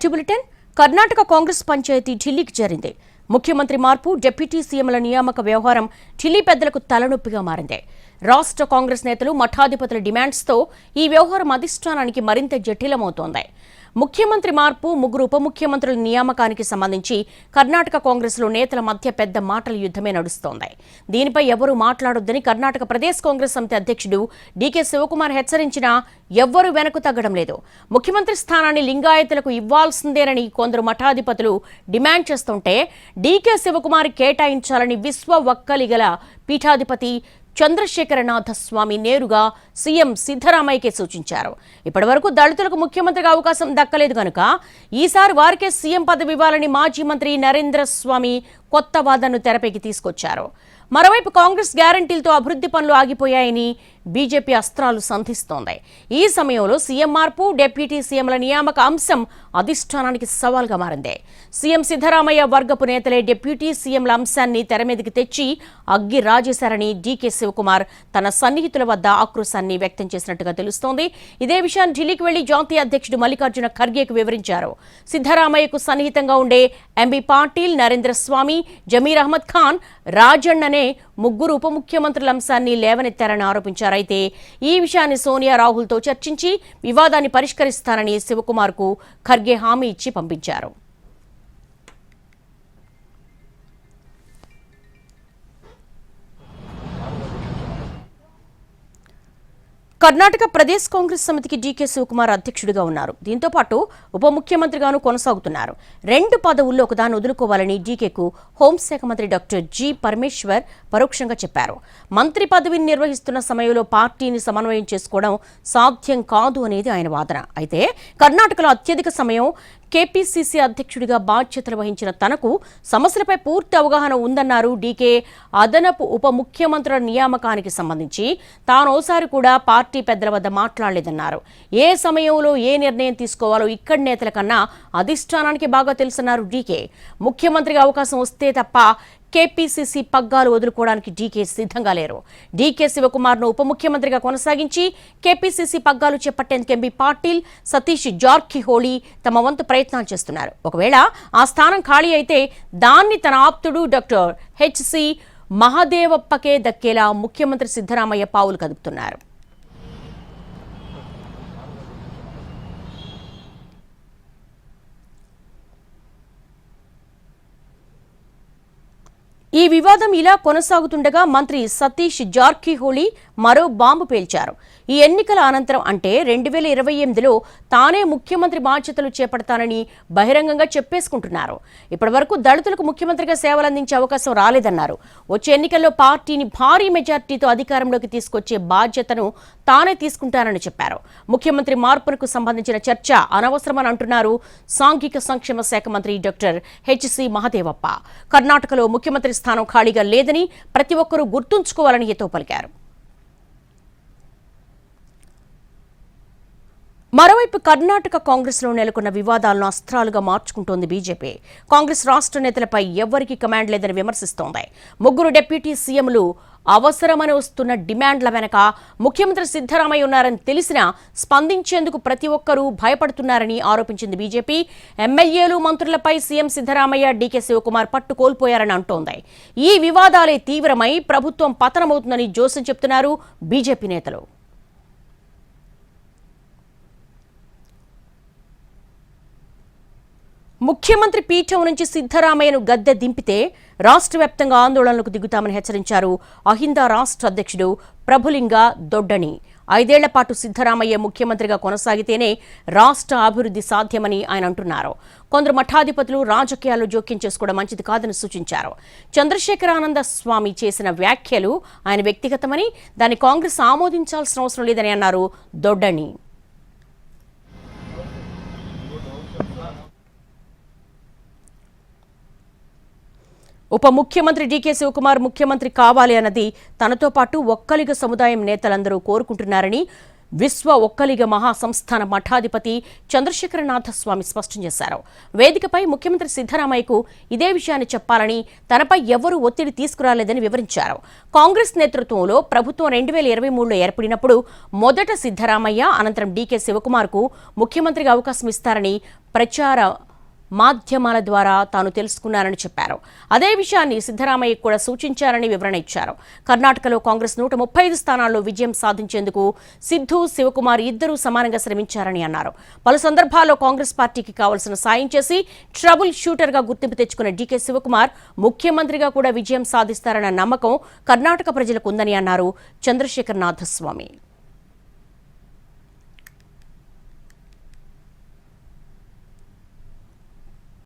Next bulletin. Karnataka Congress panchayat ఢిల్లీకి చేరింది. ముఖ్యమంత్రి మార్పు, డిప్యూటీ సీఎంల నియామక వ్యవహారం ఢిల్లీ పెద్దలకు తలనొప్పిగా మారింది. రాష్ట్ర కాంగ్రెస్ నేతలు, మఠాధిపతుల డిమాండ్స్తో ఈ వ్యవహారం అధిష్టానానికి మరింత జటిలమవుతోంది. ముఖ్యమంత్రి మార్పు, ముగ్గురు ఉప ముఖ్యమంత్రుల నియామకానికి సంబంధించి కర్ణాటక కాంగ్రెస్లో నేతల మధ్య పెద్ద మాటల యుద్ధమే నడుస్తోంది. దీనిపై ఎవరూ మాట్లాడొద్దని కర్ణాటక ప్రదేశ్ కాంగ్రెస్ సమితి అధ్యక్షుడు డీకే శివకుమార్ హెచ్చరించినా ఎవ్వరూ వెనక్కు తగ్గడం లేదు. ముఖ్యమంత్రి స్థానాన్ని లింగాయతులకు ఇవ్వాల్సిందేనని కొందరు మఠాధిపతులు డిమాండ్ చేస్తుంటే డీకే శివకుమార్ కేటాయించాలని విశ్వ వక్కలిగల పీఠాధిపతి చంద్రశేఖరనాథ స్వామి నేరుగా సీఎం సిద్ధరామయ్యకే సూచించారు. ఇప్పటివరకు దళితులకు ముఖ్యమంత్రిగా అవకాశం దక్కలేదు కనుక ఈసారి వారికే సీఎం పదవి ఇవ్వాలని మాజీ మంత్రి నరేంద్ర స్వామి కొత్త వాదనను తెరపైకి తీసుకొచ్చారు. మరోవైపు కాంగ్రెస్ గ్యారంటీలతో అభివృద్ధి పనులు ఆగిపోయాయని బీజేపీ అస్త్రాలు సంధిస్తోంది. ఈ సమయంలో సీఎం మార్పు, డిప్యూటీ సీఎంల నియామక అంశం అధిష్టానానికి సవాల్గా మారింది. సీఎం సిద్ధరామయ్య వర్గపు నేతలే డిప్యూటీ సీఎంల అంశాన్ని తెరమీదకి తెచ్చి అగ్గి రాజేశారని డీకే శివకుమార్ తన సన్నిహితుల వద్ద ఆక్రోశాన్ని వ్యక్తం చేసినట్టుగా తెలుస్తోంది. ఇదే విషయాన్ని ఢిల్లీకి వెళ్లి జాతీయ అధ్యక్షుడు మల్లికార్జున ఖర్గేకు వివరించారు. సిద్ధరామయ్యకు సన్నిహితంగా ఉండే ఎంబీ పాటిల్, నరేంద్ర స్వామి, జమీర్ అహ్మద్ ఖాన్, రాజన్ననే ముగ్గురు ఉప ముఖ్యమంత్రుల అంశాన్ని లేవనెత్తారని ఆరోపించారు. అయితే ఈ విషయాన్ని సోనియా, రాహుల్తో చర్చించి వివాదాన్ని పరిష్కరిస్తారని శివకుమార్కు ఖర్గే హామీ ఇచ్చి పంపించారు. కర్ణాటక ప్రదేశ్ కాంగ్రెస్ సమితికి డీకే శివకుమార్ అధ్యక్షుడిగా ఉన్నారు. దీంతో పాటు ఉప ముఖ్యమంత్రిగాను కొనసాగుతున్నారు. 2 పదవుల్లో ఒకదాన్ని వదులుకోవాలని డీకేకు హోంశాఖ మంత్రి డాక్టర్ జి పరమేశ్వర్ పరోక్షంగా చెప్పారు. మంత్రి పదవిని నిర్వహిస్తున్న సమయంలో పార్టీని సమన్వయం చేసుకోవడం సాధ్యం కాదు అనేది ఆయన వాదన. అయితే కర్ణాటకలో అత్యధిక సమయం కేపీసీసీ అధ్యక్షుడిగా బాధ్యతలు వహించిన తనకు సమస్యలపై పూర్తి అవగాహన ఉందన్నారు డీకే. అదనపు ఉప ముఖ్యమంత్రుల నియామకానికి సంబంధించి తానోసారి కూడా పార్టీ పెద్దల వద్ద మాట్లాడలేదన్నారు. ఏ సమయంలో ఏ నిర్ణయం తీసుకోవాలో ఇక్కడి నేతల కన్నా అధిష్టానానికి బాగా తెలుసన్నారు డీకే. ముఖ్యమంత్రిగా అవకాశం వస్తే తప్ప కేపీసీసీ పగ్గాలు వదులుకోవడానికి డీకే సిద్ధంగా లేరు. డీకే శివకుమార్ను ఉప ముఖ్యమంత్రిగా కొనసాగించి కేపీసీసీ పగ్గాలు చేపట్టేందుకు ఎంబీ పాటిల్, సతీష్ జార్కిహోళీ తమ వంతు ప్రయత్నాలు చేస్తున్నారు. ఒకవేళ ఆ స్థానం ఖాళీ అయితే దాన్ని తన ఆప్తుడు డాక్టర్ హెచ్సి మహదేవప్పకే దక్కేలా ముఖ్యమంత్రి సిద్ధరామయ్య పావులు కదుపుతున్నారు. ఈ వివాదం ఇలా కొనసాగుతుండగా మంత్రి సతీష్ జార్కిహోళీ మరో బాంబు పేల్చారు. ఈ ఎన్నికల అనంతరం అంటే 2028లో తానే ముఖ్యమంత్రి బాధ్యతలు చేపడతానని బహిరంగంగా చెప్పేసుకుంటున్నారు. ఇప్పటివరకు దళితులకు ముఖ్యమంత్రిగా సేవలందించే అవకాశం రాలేదన్నారు. వచ్చే ఎన్నికల్లో పార్టీని భారీ మెజార్టీతో అధికారంలోకి తీసుకొచ్చే బాధ్యతను తానే తీసుకుంటానని చెప్పారు. ముఖ్యమంత్రి మార్పునకు సంబంధించిన చర్చ అనవసరమని అంటున్నారు సాంఘిక సంక్షేమ శాఖ మంత్రి డాక్టర్ హెచ్సి మహదేవప్ప. కర్ణాటకలో ముఖ్యమంత్రి స్థానం ఖాళీగా లేదని ప్రతి ఒక్కరూ గుర్తుంచుకోవాలని హితవు పలికారు. మరోవైపు కర్ణాటక కాంగ్రెస్లో నెలకొన్న వివాదాలను అస్త్రాలుగా మార్చుకుంటోంది బీజేపీ. కాంగ్రెస్ రాష్ట్ర నేతలపై ఎవ్వరికీ కమాండ్ లేదని విమర్శిస్తోంది. ముగ్గురు డిప్యూటీ సీఎంలు అవసరమని వస్తున్న డిమాండ్ల వెనక ముఖ్యమంత్రి సిద్ధరామయ్య ఉన్నారని తెలిసినా స్పందించేందుకు ప్రతి ఒక్కరూ భయపడుతున్నారని ఆరోపించింది బీజేపీ. ఎమ్మెల్యేలు, మంత్రులపై సీఎం సిద్ధరామయ్య, డీకే శివకుమార్ పట్టు కోల్పోయారని అంటోంది. ఈ వివాదాలే తీవ్రమై ప్రభుత్వం పతనమవుతుందని జోస్యం చెప్తున్నారు బీజేపీ నేతలు. ముఖ్యమంత్రి పీఠం నుంచి సిద్ధరామయ్యను గద్దె దింపితే రాష్ట్ర వ్యాప్తంగా ఆందోళనలకు దిగుతామని హెచ్చరించారు అహింద రాష్ట్ర అధ్యక్షుడు ప్రభులింగ దొడ్డని. 5 ఏళ్ల పాటు సిద్ధరామయ్య ముఖ్యమంత్రిగా కొనసాగితేనే రాష్ట్ర అభివృద్ధి సాధ్యమని ఆయన అంటున్నారు. కొందరు మఠాధిపతులు రాజకీయాల్లో జోక్యం చేసుకోవడం మంచిది కాదని సూచించారు. చంద్రశేఖరానంద స్వామి చేసిన వ్యాఖ్యలు ఆయన వ్యక్తిగతమని, దాన్ని కాంగ్రెస్ ఆమోదించాల్సిన అవసరం లేదని అన్నారు దొడ్డని. ఉప ముఖ్యమంత్రి డీకే శివకుమార్ ముఖ్యమంత్రి కావాలి అన్నది తనతో పాటు ఒక్కలిగ సముదాయం నేతలందరూ కోరుకుంటున్నారని విశ్వ ఒక్కలిగ మహాసంస్థాన మఠాధిపతి చంద్రశేఖరనాథ స్వామి స్పష్టం చేశారు. వేదికపై ముఖ్యమంత్రి సిద్ధరామయ్యకు ఇదే విషయాన్ని చెప్పాలని, తనపై ఎవరూ ఒత్తిడి తీసుకురాలేదని వివరించారు. కాంగ్రెస్ నేతృత్వంలో ప్రభుత్వం 2023లో ఏర్పడినప్పుడు మొదట సిద్ధరామయ్య, అనంతరం డీకే శివకుమార్కు ముఖ్యమంత్రిగా అవకాశం ఇస్తారని ప్రచార మాధ్యమాల ద్వారా తాను తెలుసుకున్నానని చెప్పారు. అదే విషయాన్ని సిద్ధరామయ్య కూడా సూచించారని వివరణ ఇచ్చారు. కర్ణాటకలో కాంగ్రెస్ 135 స్థానాల్లో విజయం సాధించేందుకు సిద్ధు, శివకుమార్ ఇద్దరూ సమానంగా శ్రమించారని అన్నారు. పలు సందర్భాల్లో కాంగ్రెస్ పార్టీకి కావాల్సిన సాయం చేసి ట్రబుల్ షూటర్గా గుర్తింపు తెచ్చుకున్న డీకే శివకుమార్ ముఖ్యమంత్రిగా కూడా విజయం సాధిస్తారన్న నమ్మకం కర్ణాటక ప్రజలకు ఉందని అన్నారు చంద్రశేఖరనాథ స్వామి.